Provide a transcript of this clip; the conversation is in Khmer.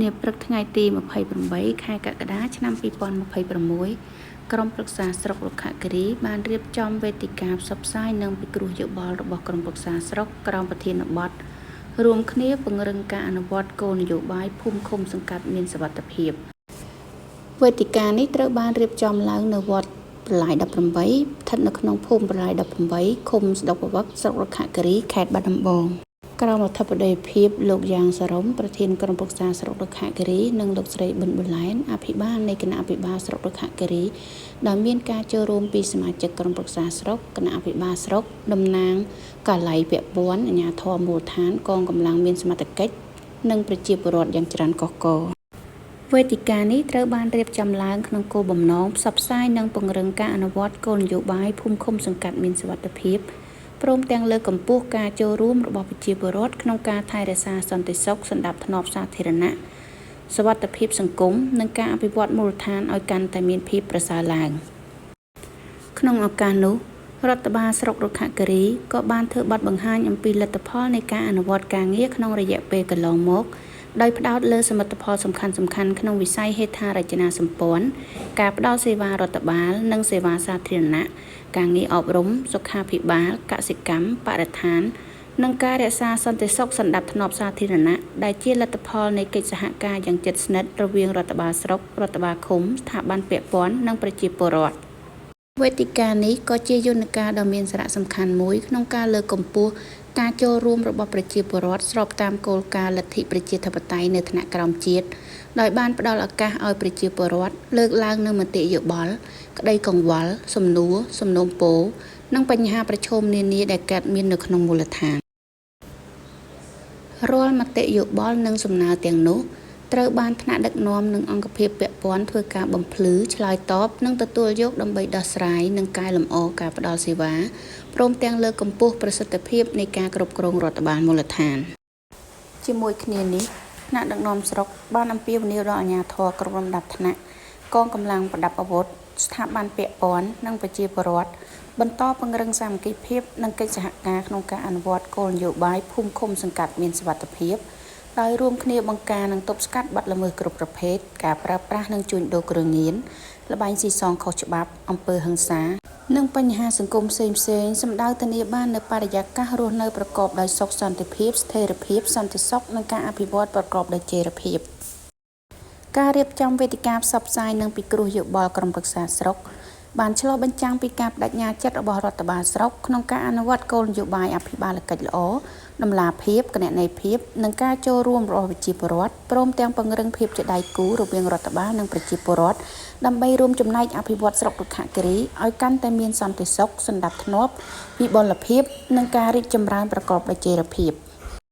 នាព្រឹកថ្ងៃទី28ខែកក្កដាឆ្នាំ2026ក្រុមប្រឹក្សាស្រុករុក្ខគិរីបានរៀបចំវេទិកាផ្សព្វផ្សាយនិងពិគ្រោះយោបល់របស់ក្រុមប្រឹក្សាស្រុកក្រោមប្រធានបទរួមគ្នាពង្រឹងការអនុវត្តគោលនយោបាយភូមិឃុំសង្កាត់មានសុវត្ថិភាពវេទិកានេះត្រូវបានរៀបចំឡើងនៅវត្តប្រឡាយ18ស្ថិតនៅក្នុងភូមិប្រឡាយ18ឃុំស្ដុកពវឹកស្រុករុក្ខគិរីខេត្តបាត់ដំបងក្រមអធិបតីភាពលោកយ៉ាងសរមប្រធានក្រុមប្រឹក្សាស្រុករុក្ខគិរីនិងលោកស្រីប៊ុនប៊ុនឡែនអភិបាលនៃគណៈអភិបាលស្រុករុក្ខគិរីដែលមានការចូលរួមពីសមាជិកក្រុមប្រឹក្សាស្រុកគណៈអភិបាលស្រុកតំណាងកាល័យពាក់ព័ន្ធអាជ្ញាធរមូលដ្ឋានកងកម្លាំងមានសមត្ថកិច្ចនិងប្រជាពលរដ្ឋយ៉ាងច្រើនកុះករវេទិកានេះត្រូវបានរៀបចំឡើងក្នុងគោលបំណងផ្សព្វផ្សាយនិងពង្រឹងការអនុវត្តគោលនយោបាយភូមិឃុំសង្កាត់មានសុវត្ថិភាពព្រមទាំងលើកកម្ពស់ការចូលរួមរបស់ប្រជាពលរដ្ឋក្នុងការថែរក្សាសន្តិសុខសណ្ដាប់ធ្នាប់សាធារណៈសុវត្ថិភាពសង្គមនិងការអភិវឌ្ឍមូលដ្ឋានឲ្យកាន់តែមានភាពប្រសើរឡើងក្នុងឱកាសនោះរដ្ឋបាលស្រុករុក្ខគិរីក៏បានធ្វើបទបង្ហាញអំពីលទ្ធផលនៃការអនុវត្តការងារក្នុងរយៈពេលកន្លងមកដោយផ្ដោតលើសមិទ្ធផលសំខាន់ៗក្នុងវិស័យហេដ្ឋារចនាសម្ព័ន្ធការផ្ដល់សេវារដ្ឋបាលនិងសេវាសាធារណៈការងារអប់រំសុខាភិបាលកសិកម្មបរិស្ថាននិងការរក្សាសន្តិសុខសណ្ដាប់ធ្នាប់សាធារណៈដែលជាលទ្ធផលនៃកិច្ចសហការយ៉ាងជិតស្និទ្ធរវាងរដ្ឋបាលស្រុករដ្ឋបាលឃុំស្ថាប័នពាក់ព័ន្ធនិងប្រជាពលរដ្ឋវេទិកានេះក៏ជាយន្តការដ៏មានសារៈសំខាន់មួយក្នុងការលើកកម្ពស់ការចូលរួមរបស់ប្រជាពលរដ្ឋស្របតាមគោលការណ៍លទ្ធិប្រជាធិបតេយ្យនៅថ្នាក់ក្រោមជាតិដោយបានផ្ដល់ឱកាសឲ្យប្រជាពលរដ្ឋលើកឡើងនូវមតិយោបល់ក្តីកង្វល់សំណួរសំណូមពរនិងបញ្ហាប្រឈមនានាដែលកើតមាននៅក្នុងមូលដ្ឋានរាល់មតិយោបល់និងសំណើទាំងនោះត្រូវបានថ្នាក់ដឹកនាំនិងអង្គភាពពាក់ព័ន្ធធ្វើការបំភ្លឺឆ្លើយតបនិងទទួលយកដើម្បីដោះស្រាយនិងកែលម្អការផ្ដល់សេវាព្រមទាំងលើកកម្ពស់ប្រសិទ្ធភាពនៃការគ្រប់គ្រងរដ្ឋបាលមូលដ្ឋានជាមួយគ្នានេះថ្នាក់ដឹកនាំស្រុកបានអំពាវនាវដល់អាជ្ញាធរគ្រប់លំដាប់ថ្នាក់កងកម្លាំងប្រដាប់អាវុធស្ថាប័នពាក់ព័ន្ធនិងប្រជាពលរដ្ឋបន្តពង្រឹងសាមគ្គីភាពនិងកិច្ចសហការក្នុងការអនុវត្តគោលនយោបាយភូមិឃុំសង្កាត់មានសុវត្ថិភាពដោយរួមគ្នាបង្ការនិងទប់ស្កាត់បទល្មើសគ្រប់ប្រភេទការប្រើប្រាស់និងជួញដូរគ្រឿងញៀនល្បែងស៊ីសងខុសច្បាប់អំពើហិង្សានិងបញ្ហាសង្គមផ្សេងៗសម្ដៅធានាបាននូវបរិយាកាសរស់នៅប្រកបដោយសុខសន្តិភាពស្ថិរភាពសន្តិសុខនិងការអភិវឌ្ឍប្រកបដោយចីរភាពការរៀបចំវេទិកាផ្សព្វផ្សាយនិងពិគ្រោះយោបល់ក្រុមប្រឹក្សាស្រុកបានឆ្លុះបញ្ចាំងពីការបដិញ្ញាចិត្តរបស់រដ្ឋបាលស្រុកក្នុងការអនុវត្តគោលនយោបាយអភិបាលកិច្ចល្អតម្លាភាពគណនេយ្យភាពនិងការចូលរួមរបស់ប្រជាពលរដ្ឋព្រមទាំងពង្រឹងភាពជាដៃគូរវាងរដ្ឋបាលនិងប្រជាពលរដ្ឋដើម្បីរួមចំណែកអភិវឌ្ឍស្រុករុក្ខគិរីឲ្យកាន់តែមានសន្តិសុខសណ្ដាប់ធ្នាប់វិបុលភាពនិងការរីកចម្រើនប្រកបដោយចីរភាព